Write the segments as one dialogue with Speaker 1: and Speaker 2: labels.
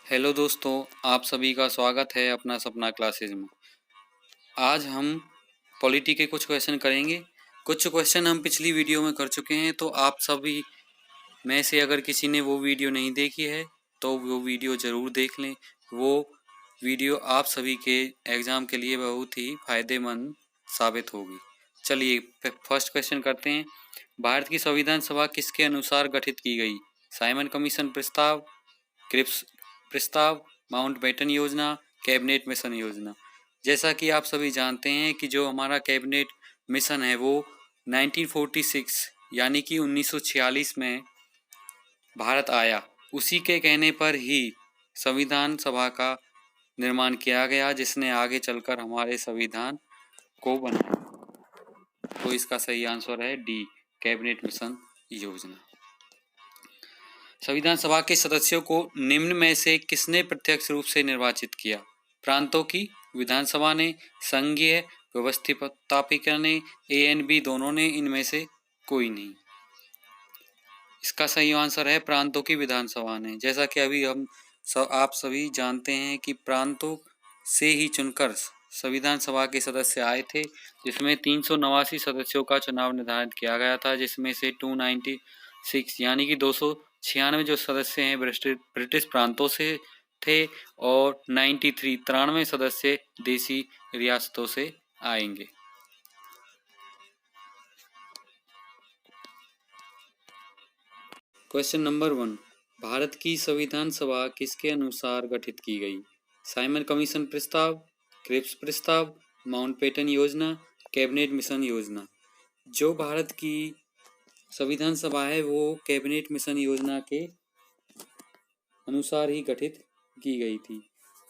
Speaker 1: Hello दोस्तों, आप सभी का स्वागत है अपना सपना क्लासेज में। आज हम पॉलिटी के कुछ क्वेश्चन करेंगे। कुछ क्वेश्चन हम पिछली वीडियो में कर चुके हैं, तो आप सभी में से अगर किसी ने वो वीडियो नहीं देखी है तो वो वीडियो ज़रूर देख लें। वो वीडियो आप सभी के एग्ज़ाम के लिए बहुत ही फ़ायदेमंद साबित होगी। चलिए फर्स्ट क्वेश्चन करते हैं। भारत की संविधान सभा किसके अनुसार गठित की गई? साइमन कमीशन प्रस्ताव, क्रिप्स प्रस्ताव, माउंटबेटन योजना, कैबिनेट मिशन योजना। जैसा कि आप सभी जानते हैं कि जो हमारा कैबिनेट मिशन है वो 1946 यानी कि 1946 में भारत आया। उसी के कहने पर ही संविधान सभा का निर्माण किया गया, जिसने आगे चलकर हमारे संविधान को बनाया। तो इसका सही आंसर है डी, कैबिनेट मिशन योजना। संविधान सभा के सदस्यों को निम्न में से किसने प्रत्यक्ष रूप से निर्वाचित किया? प्रांतों की विधानसभा ने, संघीय व्यवस्थापिका ने, ANB दोनों ने, इनमें से कोई नहीं। इसका सही आंसर है प्रांतों की विधानसभा ने। जैसा कि अभी आप सभी जानते हैं कि प्रांतों से ही चुनकर संविधान सभा के सदस्य आए थे, जिसमें 389 सदस्यों का चुनाव निर्धारित किया गया था, जिसमें से 296 यानी कि 296 जो सदस्य हैं ब्रिटिश प्रांतों से थे और 93 सदस्य देसी रियासतों से आएंगे। क्वेश्चन नंबर 1, भारत की संविधान सभा किसके अनुसार गठित की गई? साइमन कमीशन प्रस्ताव, क्रिप्स प्रस्ताव, माउंटबेटन योजना, कैबिनेट मिशन योजना। जो भारत की संविधान सभा है वो कैबिनेट मिशन योजना के अनुसार ही गठित की गई थी।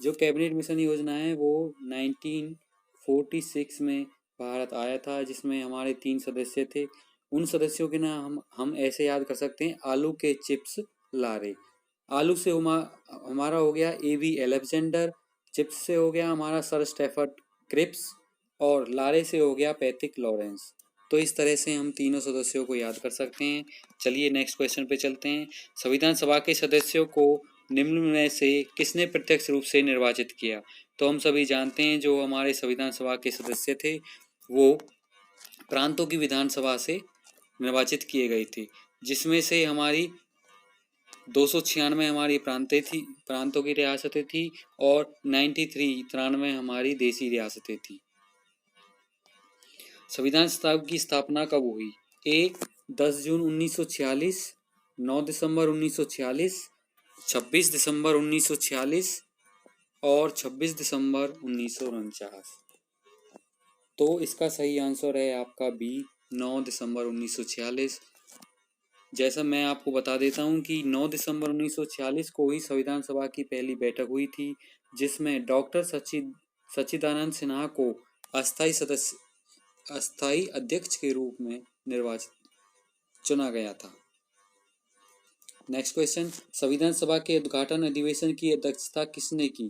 Speaker 1: जो कैबिनेट मिशन योजना है वो 1946 में भारत आया था, जिसमें हमारे 3 सदस्य थे। उन सदस्यों के नाम हम ऐसे याद कर सकते हैं: आलू के चिप्स लारे। आलू से हमारा हो गया A.V. अलेक्जेंडर, चिप्स से हो गया हमारा सर स्टेफर्ड क्रिप्स और लारे से हो गया पैट्रिक लॉरेंस। तो इस तरह से हम तीनों सदस्यों को याद कर सकते हैं। चलिए नेक्स्ट क्वेश्चन पे चलते हैं। संविधान सभा के सदस्यों को निम्न में से किसने प्रत्यक्ष रूप से निर्वाचित किया? तो हम सभी जानते हैं जो हमारे संविधान सभा के सदस्य थे वो प्रांतों की विधानसभा से निर्वाचित किए गए थे, जिसमें से हमारी 296 हमारी प्रांतों की रियासतें थी और 93 हमारी देसी रियासतें थी। संविधान सभा की स्थापना कब हुई? ए 10 जून 1946, 9 दिसंबर 1946, 26 दिसंबर 1946 और 26 दिसंबर 1949। तो इसका सही आंसर है आपका बी, 9 दिसंबर 1946। जैसा मैं आपको बता देता हूं कि 9 दिसंबर 1946 को ही संविधान सभा की पहली बैठक हुई थी, जिसमें डॉक्टर सच्चिदानंद सिन्हा को अस्थायी अध्यक्ष के रूप में चुना गया था। नेक्स्ट क्वेश्चन, संविधान सभा के उद्घाटन अधिवेशन की अध्यक्षता किसने की?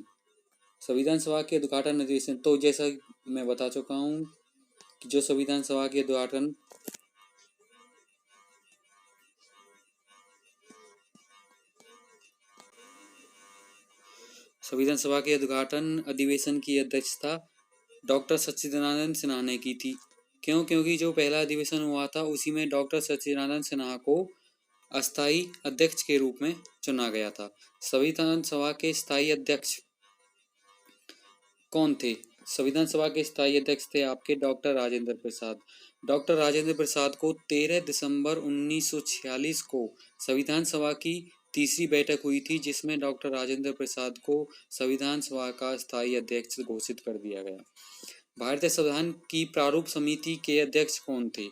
Speaker 1: संविधान सभा के उद्घाटन अधिवेशन, तो जैसा मैं बता चुका हूं कि जो संविधान सभा के उद्घाटन अधिवेशन की अध्यक्षता डॉक्टर सच्चिदानंद सिन्हा ने की थी। क्योंकि जो पहला अधिवेशन हुआ था उसी में डॉक्टर सच्चिदानंद सिन्हा को अस्थायी अध्यक्ष के रूप में चुना गया था। संविधान सभा के स्थायी अध्यक्ष कौन थे? संविधान सभा के स्थायी अध्यक्ष थे आपके डॉक्टर राजेंद्र प्रसाद। डॉक्टर राजेंद्र प्रसाद को 13 दिसंबर 1946 को संविधान सभा की तीसरी बैठक हुई थी, जिसमें डॉक्टर राजेंद्र प्रसाद को संविधान सभा का स्थायी अध्यक्ष घोषित कर दिया गया। भारतीय संविधान की प्रारूप समिति के अध्यक्ष कौन थे?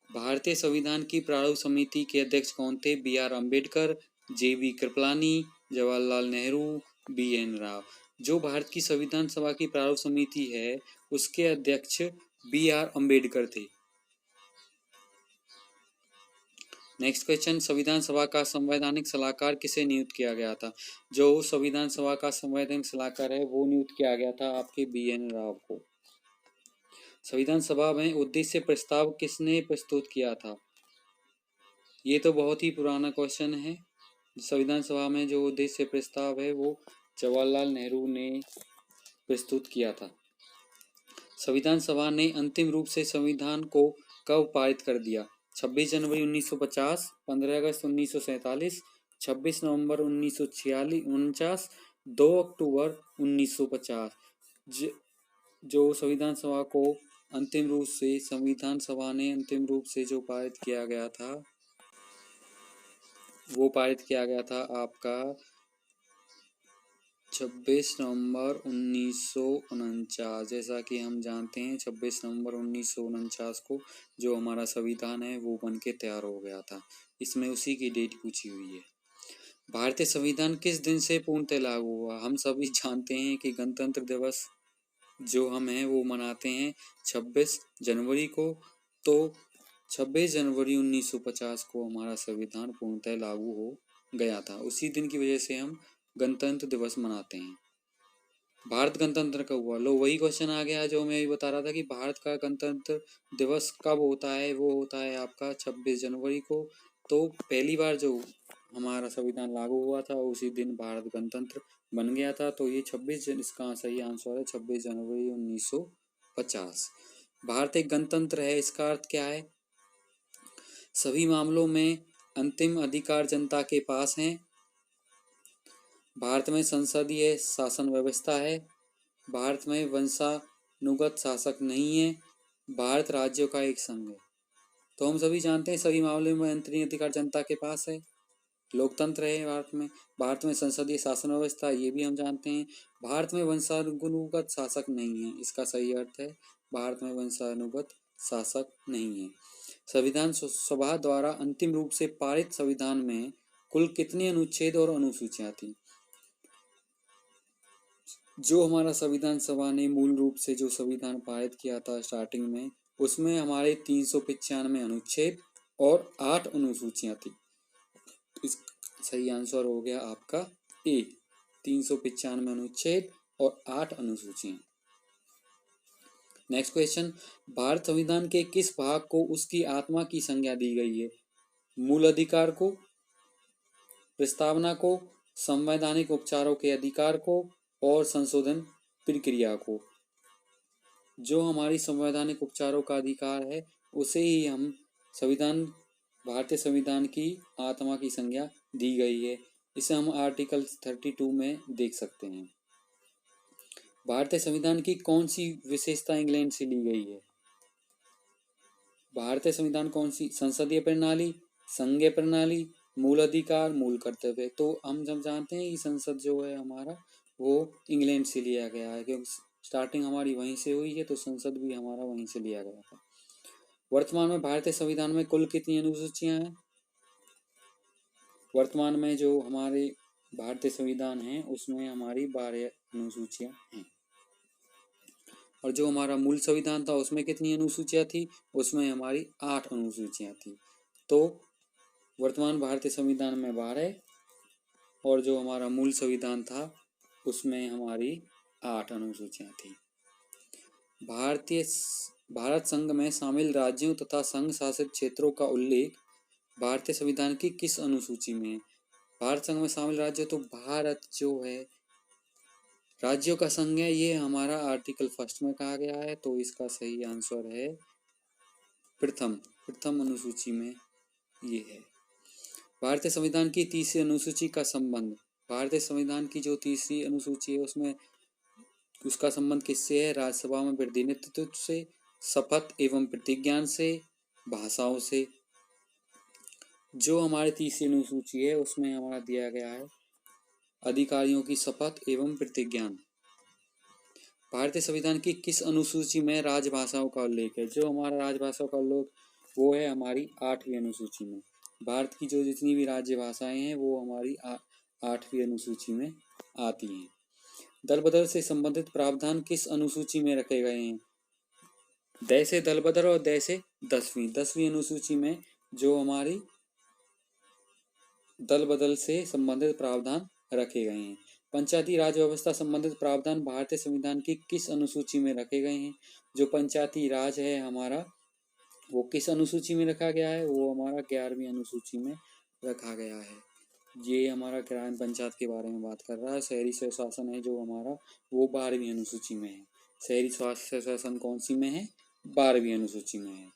Speaker 1: भारतीय संविधान की प्रारूप समिति के अध्यक्ष कौन थे? B.R. Ambedkar, J.B. Kripalani, Jawaharlal Nehru, B.N. Rao. जो भारत की संविधान सभा की प्रारूप समिति है उसके अध्यक्ष B.R. अम्बेडकर थे। नेक्स्ट क्वेश्चन, संविधान सभा का संवैधानिक सलाहकार किसे नियुक्त किया गया था? जो संविधान सभा का संवैधानिक सलाहकार है वो नियुक्त किया गया था आपके B.N. राव को। संविधान सभा में उद्देश्य प्रस्ताव किसने प्रस्तुत किया था? ये तो बहुत ही पुराना क्वेश्चन है। संविधान सभा में जो उद्देश्य प्रस्ताव है वो जवाहरलाल नेहरू ने प्रस्तुत किया था। संविधान सभा ने अंतिम रूप से संविधान को कब पारित कर दिया? 26 जनवरी 1950, 15 अगस्त 1947, 26 नवंबर 1949, 2 अक्टूबर 1950। जो संविधान सभा को संविधान सभा ने अंतिम रूप से जो पारित किया गया था, वो पारित किया गया था आपका 26 नवंबर 1949। जैसा कि हम जानते हैं 26 नवंबर 1949 को जो हमारा संविधान है वो बन के तैयार हो गया था। इसमें उसी की डेट पूछी हुई है। भारतीय संविधान किस दिन से पूर्णतः लागू हुआ? हम सभी जानते हैं कि गणतंत्र दिवस जो हम हैं वो मनाते हैं 26 जनवरी को। तो 26 जनवरी 1950 को हमारा संविधान पूर्णतः लागू हो गया था। उसी दिन की वजह से हम गणतंत्र दिवस मनाते हैं। भारत गणतंत्र कब हुआ? लो, वही क्वेश्चन आ गया जो मैं अभी बता रहा था कि भारत का गणतंत्र दिवस कब होता है। वो होता है आपका 26 जनवरी को। तो पहली बार जो हमारा संविधान लागू हुआ था उसी दिन भारत गणतंत्र बन गया था। तो ये 26 इसका सही आंसर है 26 जनवरी 1950। भारत एक गणतंत्र है, इसका अर्थ क्या है? सभी मामलों में अंतिम अधिकार जनता के पास हैं। भारत में संसदीय शासन व्यवस्था है। भारत में वंशानुगत शासक नहीं है। भारत राज्यों का एक संघ है। तो हम सभी जानते हैं सभी मामलों में अंतरिम अधिकार जनता के पास है। लोकतंत्र है भारत में। भारत में संसदीय शासन व्यवस्था, ये भी हम जानते हैं। भारत में वंशानुगत शासक नहीं है, इसका सही अर्थ है भारत में वंशानुगत शासक नहीं है। संविधान सभा द्वारा अंतिम रूप से पारित संविधान में कुल कितने अनुच्छेद और अनुसूचियां थी? जो हमारा संविधान सभा ने मूल रूप से जो संविधान पारित किया था स्टार्टिंग में, उसमें हमारे 395 अनुच्छेद और 8 अनुसूचियां थी। इस सही आंसर हो गया आपका ए, 395 अनुच्छेद और 8 अनुसूचियां। नेक्स्ट क्वेश्चन, भारत संविधान के किस भाग को उसकी आत्मा की संज्ञा दी गई है? मूल अधिकार को, प्रस्तावना को, संवैधानिक उपचारों के अधिकार को और संशोधन प्रक्रिया को। जो हमारी संवैधानिक उपचारों का अधिकार है उसे ही हम भारतीय संविधान की आत्मा की संज्ञा दी गई है। इसे हम आर्टिकल 32 में देख सकते हैं। भारतीय संविधान की कौन सी विशेषता इंग्लैंड से ली गई है? भारतीय संविधान कौन सी? संसदीय प्रणाली, संघीय प्रणाली, मूल अधिकार, मूल कर्तव्य। तो हम जब जानते हैं कि संसद जो है हमारा वो इंग्लैंड से लिया गया है, क्योंकि स्टार्टिंग हमारी वहीं से हुई है, तो संसद भी हमारा वहीं से लिया गया था। वर्तमान में भारतीय संविधान में कुल कितनी अनुसूचियां हैं? वर्तमान में जो हमारे भारतीय संविधान है उसमें हमारी 12 अनुसूचियां हैं। और जो हमारा मूल संविधान था उसमें कितनी अनुसूचियां थी? उसमें हमारी 8 अनुसूचियां थी। तो वर्तमान भारतीय संविधान में 12 और जो हमारा मूल संविधान था उसमें हमारी 8 अनुसूचियां थी। भारत संघ में शामिल राज्यों तथा संघ शासित क्षेत्रों का उल्लेख भारतीय संविधान की किस अनुसूची में है? भारत संघ में शामिल राज्य, तो भारत जो है राज्यों का संघ है, ये हमारा आर्टिकल 1 में कहा गया है। तो इसका सही आंसर है प्रथम अनुसूची में ये है। भारतीय संविधान की तीसरी अनुसूची का संबंध, भारतीय संविधान की जो तीसरी अनुसूची है उसमें उसका संबंध किससे है? राज्यसभा में प्रतिनिधित्व से, शपथ एवं प्रतिज्ञान से, भाषाओं से। जो हमारी तीसरी अनुसूची है उसमें हमारा दिया गया है अधिकारियों की शपथ एवं प्रतिज्ञान। भारतीय संविधान की किस अनुसूची में राजभाषाओं का उल्लेख है? जो हमारा राजभाषाओं का उल्लेख वो है हमारी 8वीं अनुसूची में। भारत की जो जितनी भी राज्य भाषाएं हैं वो हमारी 8वीं अनुसूची में आती हैं। दल बदल से संबंधित प्रावधान किस अनुसूची में रखे गए हैं? द से दल बदल और द से 10वीं अनुसूची में जो हमारी दल बदल से संबंधित प्रावधान रखे गए हैं। पंचायती राज व्यवस्था संबंधित प्रावधान भारतीय संविधान की किस अनुसूची में रखे गए हैं? जो पंचायती राज है हमारा वो किस अनुसूची में रखा गया है? वो हमारा 11वीं अनुसूची में रखा गया है। ये हमारा ग्राम पंचायत के बारे में बात कर रहा है। शहरी स्वशासन है जो हमारा, वो 12वीं अनुसूची में है। शहरी स्वशासन कौन सी में है? 12वीं अनुसूची में है।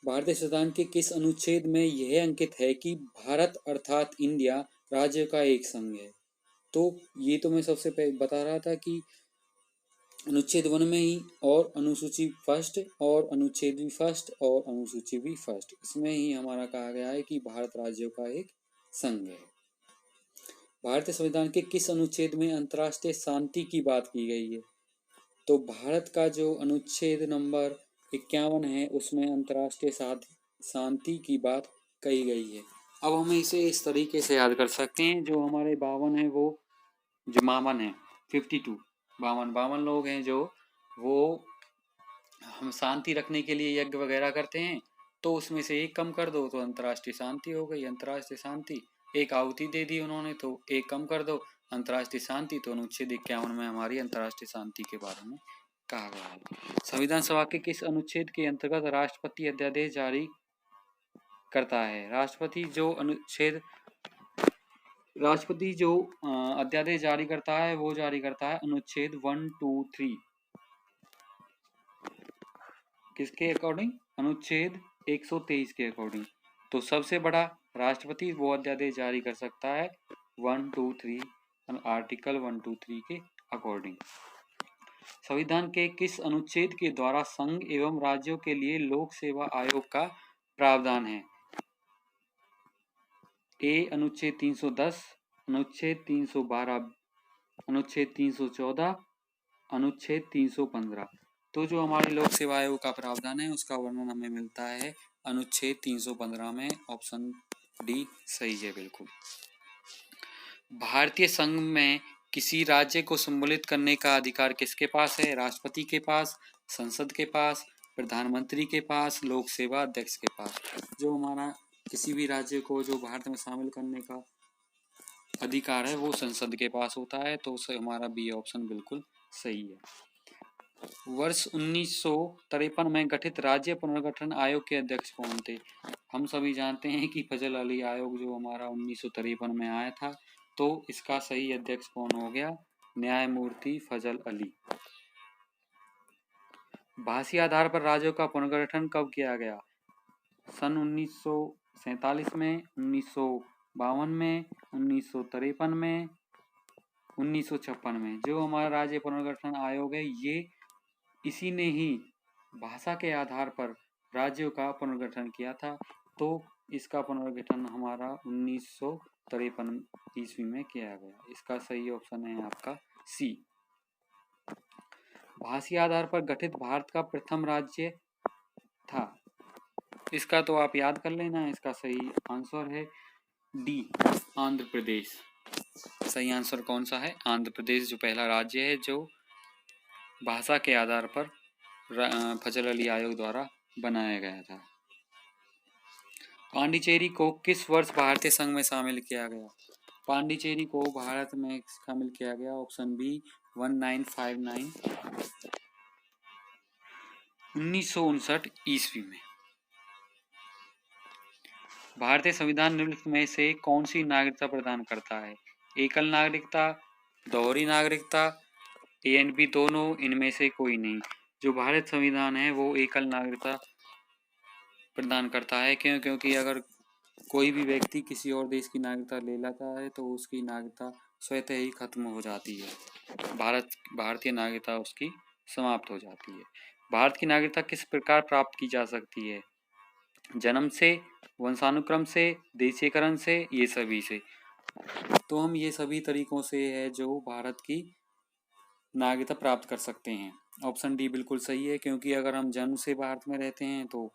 Speaker 1: भारतीय संविधान के किस अनुच्छेद में यह अंकित है कि भारत अर्थात इंडिया राज्य का एक संघ है? तो ये तो मैं सबसे पहले बता रहा था कि अनुच्छेद 1 में ही, और अनुसूची फर्स्ट, और अनुच्छेद भी फर्स्ट, और अनुसूची भी फर्स्ट, इसमें ही हमारा कहा गया है कि भारत राज्यों का एक संघ है। भारतीय संविधान के किस अनुच्छेद में अंतर्राष्ट्रीय शांति की बात की गई है? तो भारत का जो अनुच्छेद नंबर 51 है उसमें अंतर्राष्ट्रीय शांति की बात कही गई है। अब हमें इसे इस तरीके से याद कर सकते हैं, जो हमारे 52 है वो जो मामन है 52, 52 लोग हैं जो वो हम शांति रखने के लिए यज्ञ वगैरह करते हैं, तो उसमें से एक कम कर दो तो अंतर्राष्ट्रीय शांति हो गई। अंतर्राष्ट्रीय शांति, एक आहुति दे दी उन्होंने तो एक कम कर दो अंतर्राष्ट्रीय शांति, तो अनुच्छेद 51 में हमारी अंतर्राष्ट्रीय शांति के बारे में कहा गया है। संविधान सभा के किस अनुच्छेद के अंतर्गत राष्ट्रपति अध्यादेश जारी करता है? राष्ट्रपति जो अध्यादेश जारी करता है वो जारी करता है अनुच्छेद 1, 2, 3। किसके अकॉर्डिंग? अनुच्छेद 123 के अकॉर्डिंग। तो सबसे बड़ा राष्ट्रपति वो अध्यादेश जारी कर सकता है 1, 2, 3 आर्टिकल 1, 2, 3 के अकॉर्डिंग। संविधान के किस अनुच्छेद के द्वारा संघ एवं राज्यों के लिए लोक सेवा आयोग का प्रावधान है? ए अनुच्छेद 310, अनुच्छेद 312, अनुच्छेद 314, अनुच्छेद 315। तो जो हमारे लोक सेवा आयोग का प्रावधान है उसका वर्णन हमें मिलता है अनुच्छेद 315 में। ऑप्शन डी सही है बिल्कुल। भारतीय संघ में किसी राज्य को सम्मिलित करने का अधिकार किसके पास है? राष्ट्रपति के पास, संसद के पास, प्रधानमंत्री के पास, लोक सेवा अध्यक्ष के पास। जो हमारा किसी भी राज्य को जो भारत में शामिल करने का अधिकार है वो संसद के पास होता है, तो उसे हमारा बी ऑप्शन बिल्कुल सही है। वर्ष 1953 में गठित राज्य पुनर्गठन आयोग के अध्यक्ष कौन थे? हम सभी जानते हैं कि फजल अली आयोग जो हमारा 1953 में आया था, तो इसका सही अध्यक्ष कौन हो गया? न्यायमूर्ति फजल अली। भाषी आधार पर राज्यों का पुनर्गठन कब किया गया? सन 1947 में, 1952 में, 1953 में, 1956 में। जो हमारा राज्य पुनर्गठन आयोग है ये इसी ने ही भाषा के आधार पर राज्यों का पुनर्गठन किया था, तो इसका पुनर्गठन हमारा 1953 ईस्वी में किया गया। इसका सही ऑप्शन है आपका सी। भाषी आधार पर गठित भारत का प्रथम राज्य था, इसका तो आप याद कर लेना। इसका सही आंसर है डी, आंध्र प्रदेश। सही आंसर कौन सा है? आंध्र प्रदेश जो पहला राज्य है जो भाषा के आधार पर फजल अली आयोग द्वारा बनाया गया था। पांडिचेरी को किस वर्ष भारतीय संघ में शामिल किया गया? पांडिचेरी को भारत में शामिल किया गया, ऑप्शन बी 1959, 1959 ईस्वी में। भारतीय संविधान निम्नलिखित में से कौन सी नागरिकता प्रदान करता है? एकल नागरिकता, दोहरी नागरिकता, ए एंड बी दोनों, इनमें से कोई नहीं। जो भारत संविधान है वो एकल नागरिकता प्रदान करता है। क्यों? क्योंकि अगर कोई भी व्यक्ति किसी और देश की नागरिकता ले लेता है तो उसकी नागरिकता स्वतः ही खत्म हो जाती है, भारतीय नागरिकता उसकी समाप्त हो जाती है। भारत की नागरिकता किस प्रकार प्राप्त की जा सकती है? जन्म से, वंशानुक्रम से, देशीकरण से, ये सभी से। तो हम ये सभी तरीकों से है जो भारत की नागरिकता प्राप्त कर सकते हैं। ऑप्शन डी बिल्कुल सही है, क्योंकि अगर हम जन्म से भारत में रहते हैं तो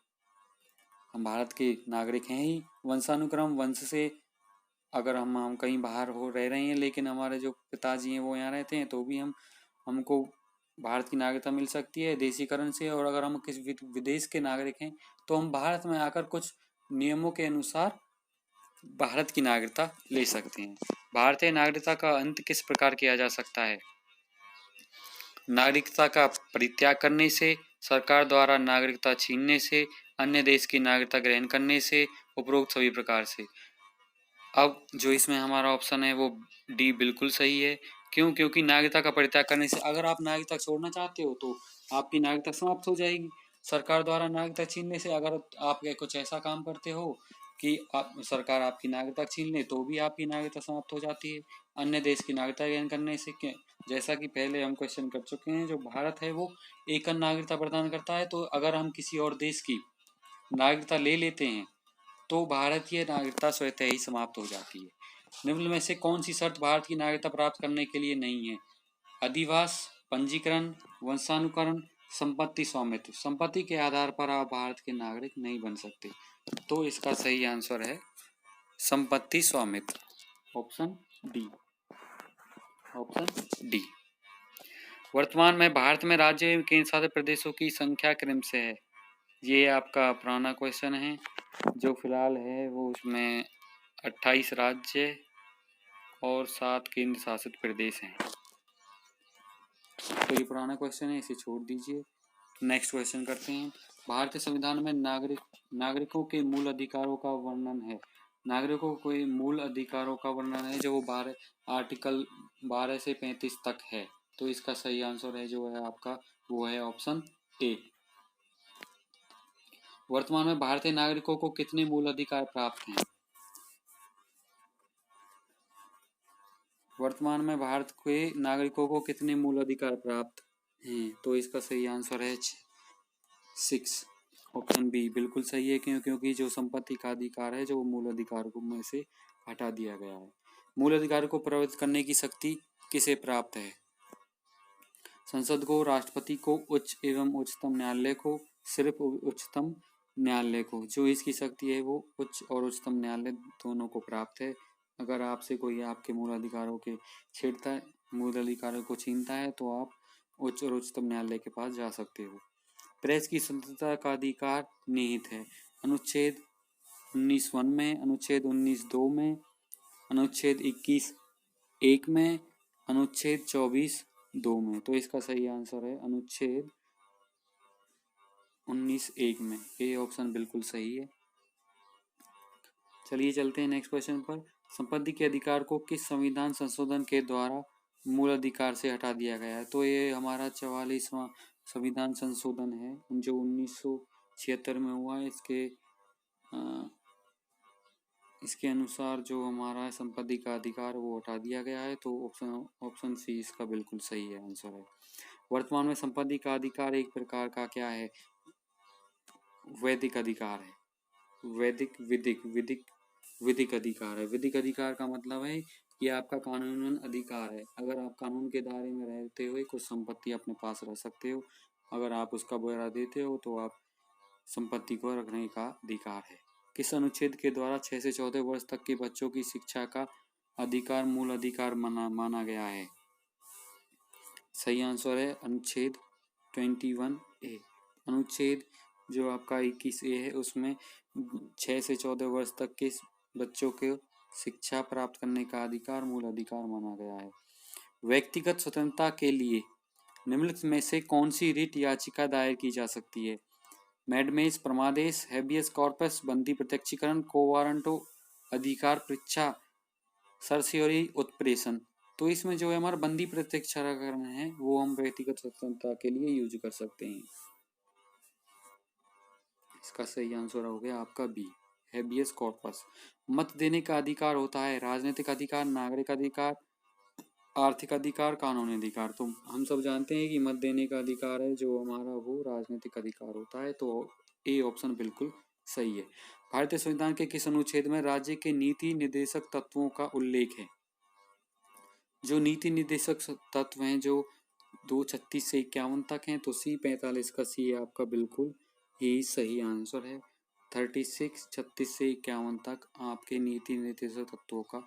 Speaker 1: हम भारत के नागरिक हैं ही। वंशानुक्रम, वंश से अगर हम कहीं बाहर रह रहे हैं लेकिन हमारे जो पिताजी हैं वो यहाँ रहते हैं तो भी हमको भारत की नागरिकता मिल सकती है देशीकरण से। और अगर हम किसी विदेश के नागरिक हैं तो हम भारत में आकर कुछ नियमों के अनुसार भारत की नागरिकता ले सकते हैं। भारतीय नागरिकता का अंत किस प्रकार किया जा सकता है? नागरिकता का परित्याग करने से, सरकार द्वारा नागरिकता छीनने से, अन्य देश की नागरिकता ग्रहण करने से, उपरोक्त सभी प्रकार से। अब जो इसमें हमारा ऑप्शन है वो डी बिल्कुल सही है। क्यों? क्योंकि नागरिकता का परित्याग करने से अगर आप नागरिकता छोड़ना चाहते हो तो आपकी नागरिकता समाप्त हो जाएगी। सरकार द्वारा नागरिकता छीनने से अगर आप कुछ ऐसा काम करते हो कि सरकार आपकी नागरिकता छीन ले तो भी आपकी नागरिकता समाप्त हो जाती है। अन्य देश की नागरिकता ग्रहण करने से जैसा कि पहले हम क्वेश्चन कर चुके हैं, जो भारत है वो एकल नागरिकता प्रदान करता है। तो अगर हम किसी और देश की नागरिकता ले लेते हैं तो भारतीय नागरिकता स्वतः ही समाप्त हो जाती है। निम्न में से कौन सी शर्त भारत की नागरिकता प्राप्त करने के लिए नहीं है? अधिवास, पंजीकरण, वंशानुकरण, संपत्ति स्वामित्व। संपत्ति के आधार पर आप भारत के नागरिक नहीं बन सकते। तो इसका सही आंसर है संपत्ति स्वामित्व, ऑप्शन डी। Option D. वर्तमान में भारत में राज्य एवं केंद्र शासित प्रदेशों की संख्या क्रम से है। ये आपका पुराना क्वेश्चन है। जो फिलहाल है वो उसमें 28 राज्य और 7 केंद्र शासित प्रदेश हैं। तो ये पुराना क्वेश्चन है, इसे छोड़ दीजिए। नेक्स्ट क्वेश्चन करते हैं। भारतीय संविधान में नागरिकों के मूल अधिकारों का वर्णन है। नागरिकों के मूल अधिकारों का वर्णन है जो वो आर्टिकल 12 से 35 तक है। तो इसका सही आंसर है जो है आपका वो है ऑप्शन ए। वर्तमान में भारतीय नागरिकों को कितने मूल अधिकार प्राप्त हैं? वर्तमान में भारत के नागरिकों को कितने मूल अधिकार प्राप्त हैं? तो इसका सही आंसर है 6, ऑप्शन बी बिल्कुल सही है। क्योंकि जो संपत्ति का अधिकार है जो वो मूल अधिकारों में से हटा दिया गया है। मूल अधिकार को प्रभावित करने की शक्ति किसे प्राप्त है? संसद को, राष्ट्रपति को, उच्च एवं उच्चतम न्यायालय को, सिर्फ उच्चतम न्यायालय को। जो इसकी शक्ति है वो उच्च और उच्चतम न्यायालय दोनों को प्राप्त है। अगर आपसे कोई आपके मूल अधिकारों के छेड़ता है, मूल अधिकारों को छीनता है तो आप उच्च और उच्चतम न्यायालय के पास जा सकते हो। प्रेस की स्वतंत्रता का अधिकार निहित है अनुच्छेद 19(1) में, अनुच्छेद 19(2) में, अनुच्छेद 21(1) में, अनुच्छेद 24(2) में। तो इसका सही आंसर है अनुच्छेद 19(1) में। ये ऑप्शन बिल्कुल सही है। चलिए चलते हैं नेक्स्ट क्वेश्चन पर। संपत्ति के अधिकार को किस संविधान संशोधन के द्वारा मूल अधिकार से हटा दिया गया है? तो ये हमारा 44वां संविधान संशोधन है जो 1976 में हुआ है। इसके अनुसार जो हमारा संपत्ति का अधिकार वो हटा दिया गया है। तो ऑप्शन सी इसका बिल्कुल सही है आंसर है। वर्तमान में संपत्ति का अधिकार एक प्रकार का क्या है? वैदिक अधिकार है। विधिक अधिकार है। विधिक अधिकार का मतलब है ये आपका कानूनन अधिकार है। अगर आप कानून के दायरे में रहते हुए कुछ संपत्ति अपने पास रख सकते हो, अगर आप उसका ब्यौरा देते हो तो आप संपत्ति को रखने का अधिकार है। किस अनुच्छेद के द्वारा 6 से 14 वर्ष तक के बच्चों की शिक्षा का अधिकार मूल अधिकार माना गया है? सही आंसर है अनुच्छेद 21A। अनुच्छेद जो आपका 21A है उसमें 6 से 14 वर्ष तक के बच्चों को शिक्षा प्राप्त करने का अधिकार मूल अधिकार माना गया है। व्यक्तिगत स्वतंत्रता के लिए निम्नलिखित में से कौन सी रिट याचिका दायर की जा सकती है? मैडमेज, परमादेश, हैबियस कॉर्पस, बंदी प्रत्यक्षीकरण, को वारंटो, अधिकार परीक्षा, सर्सियोरी उत्प्रेषण। तो इसमें जो है हमारा बंदी प्रत्यक्षीकरण है वो हम व्यक्तिगत स्वतंत्रता के लिए यूज कर सकते हैं। इसका सही आंसर हो गया आपका बी, हैबियस कॉर्पस। मत देने का अधिकार होता है राजनीतिक अधिकार, नागरिक अधिकार, आर्थिक अधिकार, कानूनी अधिकार। तो हम सब जानते हैं कि मत देने का अधिकार है जो हमारा वो राजनीतिक अधिकार होता है। तो ए ऑप्शन बिल्कुल सही है। भारतीय संविधान के किस अनुच्छेद में राज्य के नीति निर्देशक तत्वों का उल्लेख है? जो नीति निर्देशक तत्व हैं जो 236 से 51 तक हैं, तो C45 का सी आपका बिल्कुल ही सही आंसर है। 36 से 51 तक आपके नीति निर्देशक तत्वों का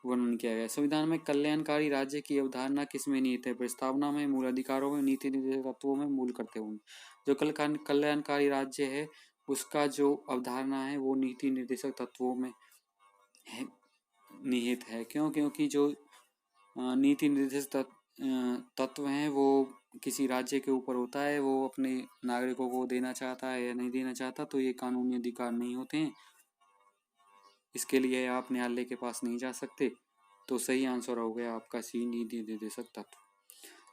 Speaker 1: वर्णन किया गया है। संविधान में कल्याणकारी राज्य की अवधारणा किसमें निहित है? प्रस्तावना में, मूल अधिकारों में, नीति निर्देशक तत्वों में, मूल कर्तव्यों में। जो कल्याणकारी राज्य है उसका जो अवधारणा है वो नीति निर्देशक तत्वों में है, निहित है। क्यों? क्योंकि जो नीति निर्देशक तत्व हैं वो किसी राज्य के ऊपर होता है, वो अपने नागरिकों को देना चाहता है या नहीं देना चाहता, तो ये कानूनी अधिकार नहीं होते हैं। इसके लिए आप न्यायालय के पास नहीं जा सकते। तो सही आंसर हो गया आपका सी, नीति निर्देशक तत्व।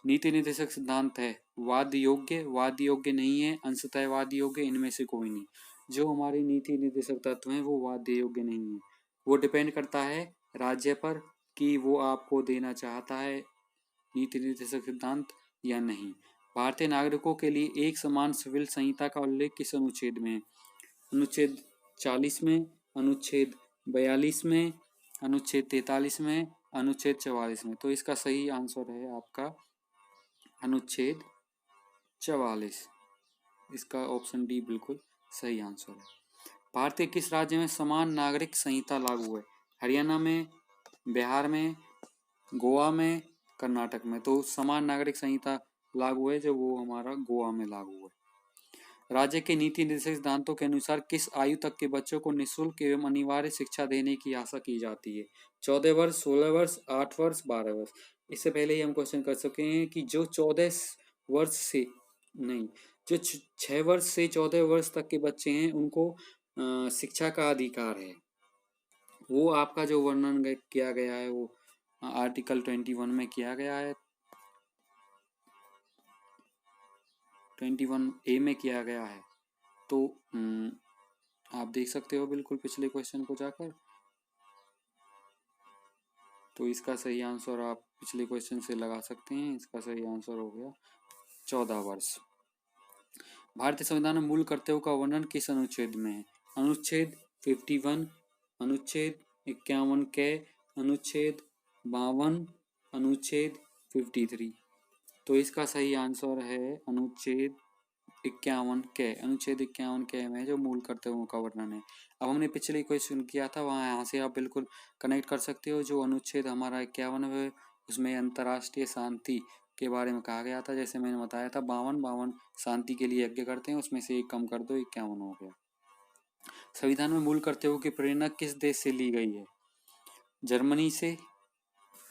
Speaker 1: नीति निर्देशक सिद्धांत है वाद योग्य नहीं है, अंशतः वाद योग्य, इनमें से कोई नहीं। जो हमारी नीति निर्देशक तत्व हैं वो वाद योग्य नहीं है। वो डिपेंड करता है राज्य पर कि वो आपको देना चाहता है नीति निर्देशक सिद्धांत या नहीं। भारतीय नागरिकों के लिए एक समान सिविल संहिता का उल्लेख किस अनुच्छेद में है? अनुच्छेद 40 में, अनुच्छेद 42 में, अनुच्छेद 43 में, अनुच्छेद 44 में। तो इसका सही आंसर है आपका अनुच्छेद 44। इसका ऑप्शन डी बिल्कुल सही आंसर है। भारतीय किस राज्य में समान नागरिक संहिता लागू है? हरियाणा में, बिहार में, गोवा में, कर्नाटक में। तो समान नागरिक संहिता लागू है जो वो हमारा गोवा में लागू है। राज्य के नीति निर्देशक सिद्धांतों के अनुसार किस आयु तक के बच्चों को निःशुल्क एवं अनिवार्य शिक्षा देने की आशा की जाती है? 14 वर्ष, 16 वर्ष, 8 वर्ष, 12 वर्ष। इससे पहले ही हम क्वेश्चन कर चुके हैं कि जो 14 वर्ष से नहीं, जो 6 वर्ष से 14 वर्ष तक के बच्चे हैं उनको शिक्षा का अधिकार है। वो आपका जो वर्णन किया गया है वो आर्टिकल 21 में किया गया है, 21A में किया गया है। तो आप देख सकते हो बिल्कुल पिछले क्वेश्चन को जाकर। तो इसका सही आंसर आप पिछले क्वेश्चन से लगा सकते हैं। इसका सही आंसर हो गया 14 वर्ष। भारतीय संविधान में मूल कर्तव्यों का वर्णन किस अनुच्छेद में है? अनुच्छेद 51, अनुच्छेद 51 के, अनुच्छेद 52, अनुच्छेद 53। तो इसका सही आंसर है अनुच्छेद 51 के। अनुच्छेद 51 के में जो मूल कर्तव्यों का वर्णन है। अब हमने पिछले क्वेश्चन किया था वहाँ यहाँ से आप बिल्कुल कनेक्ट कर सकते हो। जो अनुच्छेद हमारा 51 है उसमें अंतर्राष्ट्रीय शांति के बारे में कहा गया था। जैसे मैंने बताया था 52 शांति के लिए यज्ञ करते हैं, उसमें से एक कम कर दो, 51 हो गया। संविधान में मूल कर्तव्यों की प्रेरणा किस देश से ली गई है? जर्मनी से।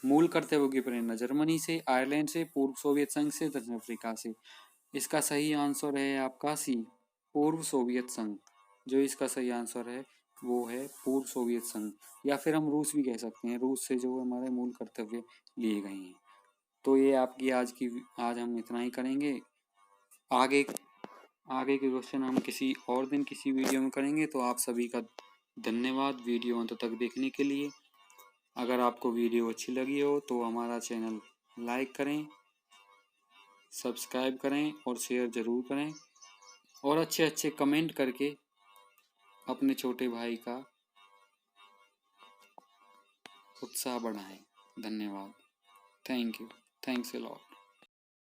Speaker 1: मूल कर्तव्यों की प्रेरणा जर्मनी से, आयरलैंड से, पूर्व सोवियत संघ से, दक्षिण अफ्रीका से। इसका सही आंसर है आपका सी, पूर्व सोवियत संघ। जो इसका सही आंसर है वो है पूर्व सोवियत संघ, या फिर हम रूस भी कह सकते हैं। रूस से जो हमारे मूल कर्तव्य लिए गए हैं। तो ये आपकी आज हम इतना ही करेंगे। आगे के क्वेश्चन हम किसी और दिन किसी वीडियो में करेंगे। तो आप सभी का धन्यवाद वीडियो अंत तक देखने के लिए। अगर आपको वीडियो अच्छी लगी हो तो हमारा चैनल लाइक करें, सब्सक्राइब करें और शेयर ज़रूर करें, और अच्छे कमेंट करके अपने छोटे भाई का उत्साह बढ़ाएं। धन्यवाद। Thank you. Thanks a lot.